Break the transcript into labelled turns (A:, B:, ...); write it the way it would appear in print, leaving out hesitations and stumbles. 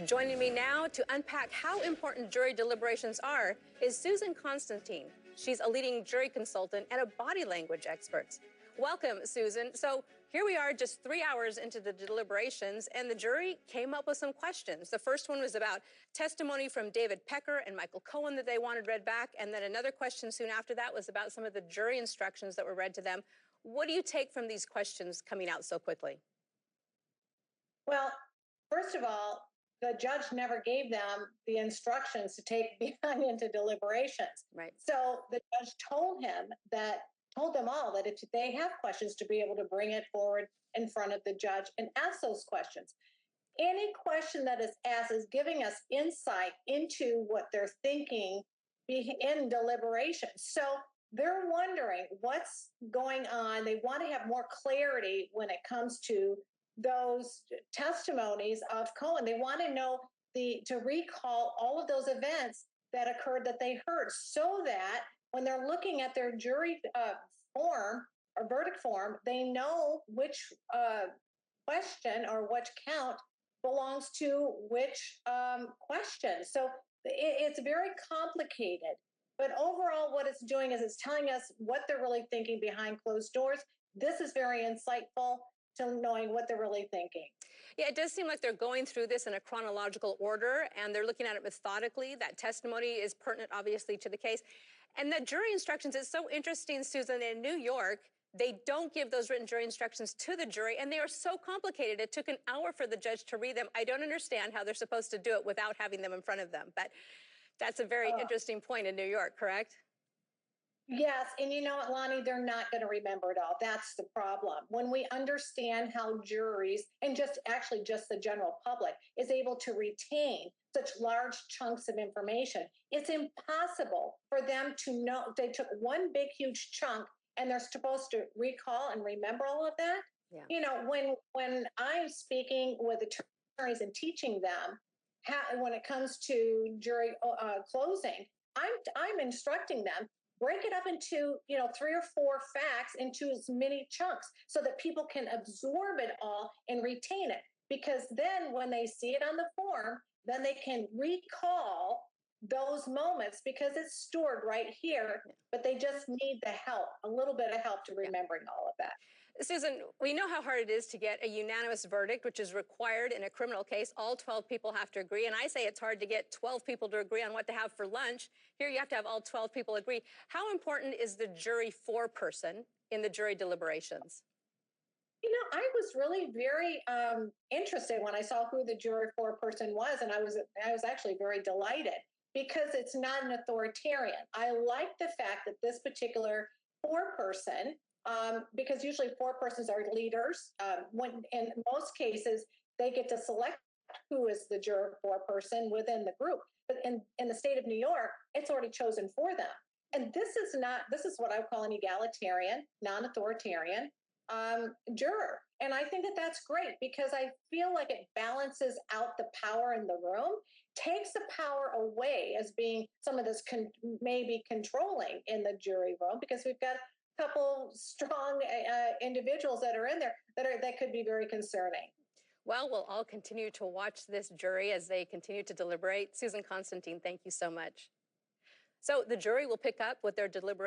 A: Joining me now to unpack how important jury deliberations are is Susan Constantine. She's a leading jury consultant and a body language expert. Welcome, Susan. So here we are just 3 hours into the deliberations, and the jury came up with some questions. The first one was about testimony from David Pecker and Michael Cohen that they wanted read back, and then another question soon after that was about some of the jury instructions that were read to them. What do you take from these questions coming out so quickly?
B: Well, first of all, the judge never gave them the instructions to take behind into deliberations.
A: Right.
B: So the judge told them all that if they have questions, to be able to bring it forward in front of the judge and ask those questions. Any question that is asked is giving us insight into what they're thinking in deliberations. So they're wondering what's going on. They want to have more clarity when it comes to those testimonies of Cohen. They want to know to recall all of those events that occurred that they heard, so that when they're looking at their jury form or verdict form, they know which question or which count belongs to which question. So it's very complicated. But overall, what it's doing is it's telling us what they're really thinking behind closed doors. This is very insightful to knowing what they're really thinking.
A: Yeah, it does seem like they're going through this in a chronological order, and they're looking at it methodically. That testimony is pertinent, obviously, to the case. And the jury instructions is so interesting, Susan. In New York, they don't give those written jury instructions to the jury, and they are so complicated. It took an hour for the judge to read them. I don't understand how they're supposed to do it without having them in front of them. But that's a very interesting point in New York, correct?
B: Yes, and you know what, Lonnie, they're not going to remember it all. That's the problem. When we understand how juries and just the general public is able to retain such large chunks of information, it's impossible for them to know. They took one big, huge chunk and they're supposed to recall and remember all of that.
A: Yeah.
B: You know, when I'm speaking with attorneys and teaching them when it comes to jury closing, I'm instructing them, break it up into 3 or 4 facts into as many chunks so that people can absorb it all and retain it. Because then when they see it on the form, then they can recall those moments because it's stored right here, but they just need the help, a little bit of help to remembering all of that.
A: Susan, we know how hard it is to get a unanimous verdict, which is required in a criminal case. All 12 people have to agree. And I say it's hard to get 12 people to agree on what to have for lunch. Here you have to have all 12 people agree. How important is the jury foreperson in the jury deliberations?
B: You know, I was really very interested when I saw who the jury foreperson was, and I was actually very delighted because it's not an authoritarian. I like the fact that this particular foreperson, because usually forepersons are leaders. When in most cases they get to select who is the juror foreperson within the group, but in the state of New York, it's already chosen for them. And this is what I call an egalitarian, non-authoritarian juror. And I think that that's great because I feel like it balances out the power in the room, takes the power away as being some of this maybe controlling in the jury room, because we've got a couple strong individuals that are in there that could be very concerning.
A: Well, we'll all continue to watch this jury as they continue to deliberate. Susan Constantine, thank you so much. So the jury will pick up with their deliberation.